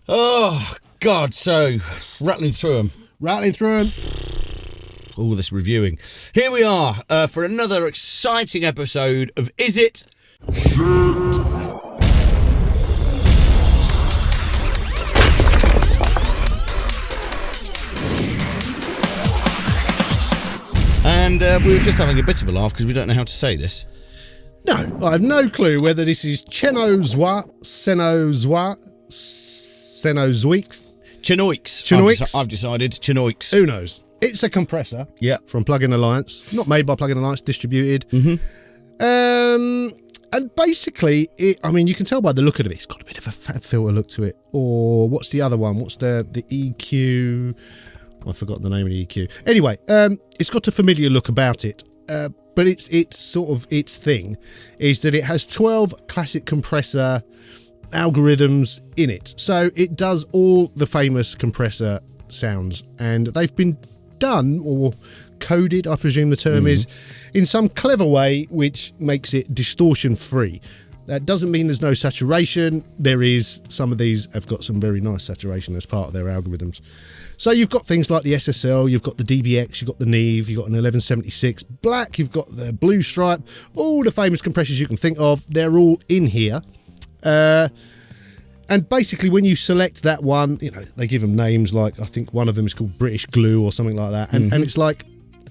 Oh, God, so rattling through them. All this reviewing. Here we are for another exciting episode of Is It? And we were just having a bit of a laugh because we don't know how to say this. No, I have no clue whether this is Cenozoix, Cenozoix. I've decided Cenozoix. Who knows? It's a compressor. Yeah. From Plug-in Alliance. Not made by Plug-in Alliance, distributed. And basically, you can tell by the look of it, it's got a bit of a fat filter look to it. Or what's the other one? What's the EQ? I forgot the name of the EQ. Anyway, it's got a familiar look about it. But it's sort of its thing is that it has 12 classic compressor algorithms in it. So it does all the famous compressor sounds, and they've been done or coded, I presume the term is, in some clever way which makes it distortion free. That doesn't mean there's no saturation. There is. Some of these have got some very nice saturation as part of their algorithms. So you've got things like the SSL, you've got the DBX, you've got the Neve, you've got an 1176 Black, you've got the Blue Stripe, all the famous compressors you can think of, they're all in here. And basically when you select that one, they give them names like, I think one of them is called British Glue or something like that. And it's like,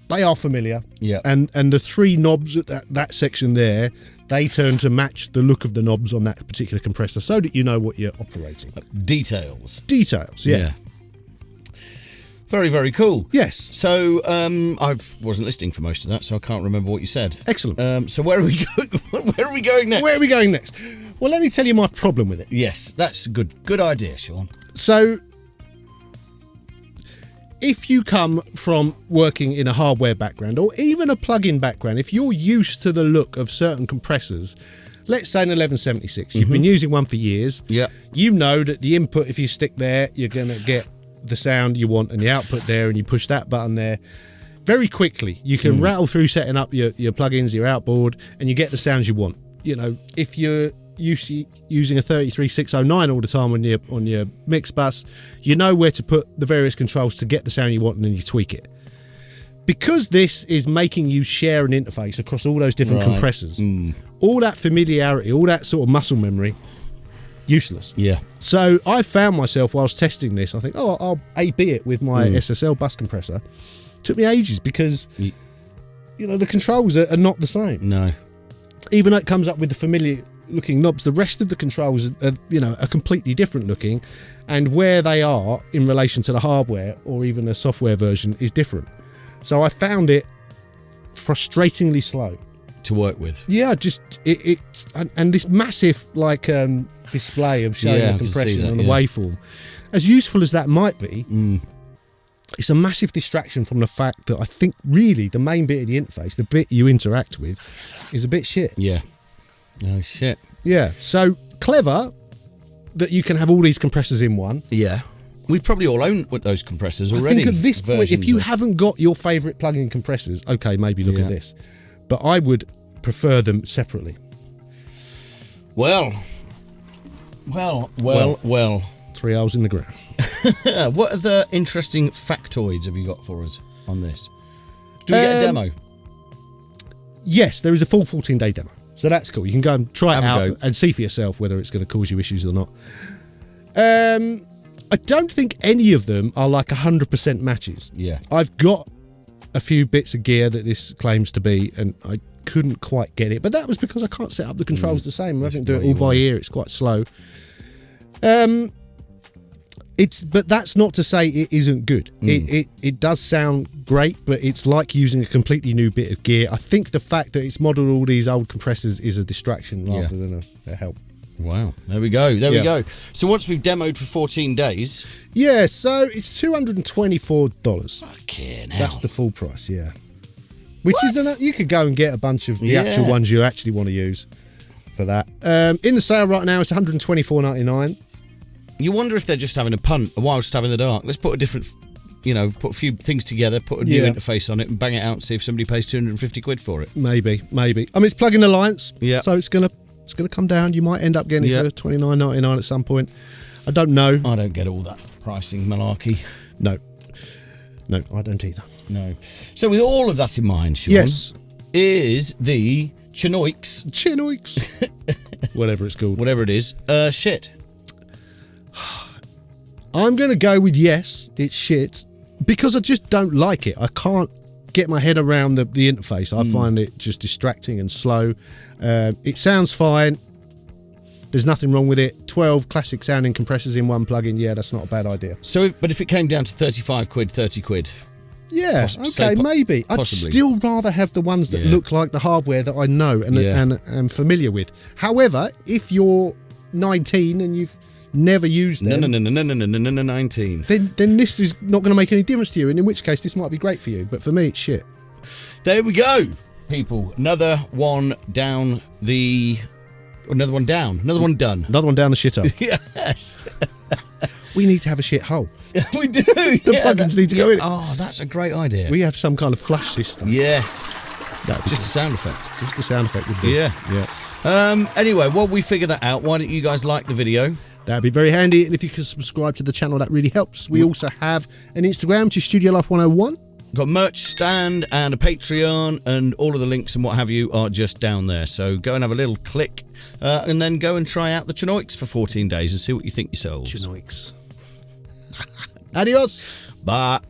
they are familiar. Yeah. And the three knobs at that section there, they turn to match the look of the knobs on that particular compressor so that you know what you're operating. Details, yeah. Very, very cool. Yes. So I wasn't listening for most of that, so I can't remember what you said. Excellent. So where are we going? Where are we going next? Where are we going next? Well, let me tell you my problem with it. Yes, that's good. Good idea, Sean. So, if you come from working in a hardware background or even a plug-in background, if you're used to the look of certain compressors, let's say an 1176, you've been using one for years. Yeah. You know that the input, if you stick there, you're going to get the sound you want, and the output there, and you push that button there. Very quickly, you can rattle through setting up your plugins, your outboard, and you get the sounds you want. If you're using a 33609 all the time on your mix bus, you know where to put the various controls to get the sound you want, and then you tweak it. Because this is making you share an interface across all those different compressors, all that familiarity, all that sort of muscle memory, useless. Yeah. So I found myself whilst testing this, I think, I'll A/B it with my SSL bus compressor. Took me ages because, the controls are not the same. No. Even though it comes up with the familiar looking knobs, the rest of the controls are completely different looking, and where they are in relation to the hardware or even a software version is different. So I found it frustratingly slow to work with. Yeah, just and this massive display of showing the compression on the waveform, as useful as that might be, it's a massive distraction from the fact that I think really the main bit of the interface, the bit you interact with, is a bit shit. Yeah. Oh shit. Yeah. So clever that you can have all these compressors in one. Yeah. We probably all own those compressors already. I think at this point, if you haven't got your favourite plug-in compressors, okay, maybe look at this. But I would prefer them separately. Well. 3 hours in the ground. What other interesting factoids have you got for us on this? Do we get a demo? Yes, there is a full 14-day demo. So that's cool. You can go and try it out and see for yourself whether it's going to cause you issues or not. I don't think any of them are like 100% matches. Yeah. I've got a few bits of gear that this claims to be, and I couldn't quite get it. But that was because I can't set up the controls the same. I have to do it all by ear. It's quite slow. But that's not to say it isn't good. It does sound great, but it's like using a completely new bit of gear. I think the fact that it's modelled all these old compressors is a distraction rather than a help. Wow, there we go. We go. So once we've demoed for 14 days... Yeah, so it's $224. Fucking hell. That's the full price, yeah. Which is you could go and get a bunch of the actual ones you actually want to use for that. In the sale right now, it's $124.99. You wonder if they're just having a punt, a wild stab in the dark. Let's put a different, put a few things together, put a new interface on it and bang it out and see if somebody pays 250 quid for it. Maybe. I mean, it's Plug-in Alliance, yeah. So it's gonna come down. You might end up getting it for $29.99 at some point. I don't know. I don't get all that pricing malarkey. No, I don't either. No. So with all of that in mind, Sean, Yes. is the Cenozoix, Whatever it's called. whatever it is, shit? I'm going to go with yes, it's shit, because I just don't like it. I can't get my head around the interface. I find it just distracting and slow. It sounds fine. There's nothing wrong with it. 12 classic sounding compressors in one plug-in. Yeah, that's not a bad idea. So, but if it came down to 35 quid, 30 quid, Yeah, okay, maybe. I'd possibly. still rather have the ones that look like the hardware that I know and am familiar with. However, if you're 19 and you've never used them, no, 19. then this is not going to make any difference to you, and in which case this might be great for you. But for me, it's shit. There we go, people. Another one down the... Another one down. Another one done. Another one down the shithole. Yes. We need to have a shithole. We do. The plugins need to go in. Oh, that's a great idea. We have some kind of flush system. Yes. That Just a sound effect. Just the sound effect would be. Yeah. Anyway, while we figure that out, why don't you guys like the video? That'd be very handy. And if you could subscribe to the channel, that really helps. We also have an Instagram, which is Studio Life 101. Got a merch stand and a Patreon, and all of the links and what have you are just down there. So go and have a little click, and then go and try out the Cenozoix for 14 days and see what you think yourselves. Cenozoix. Adios. Bye.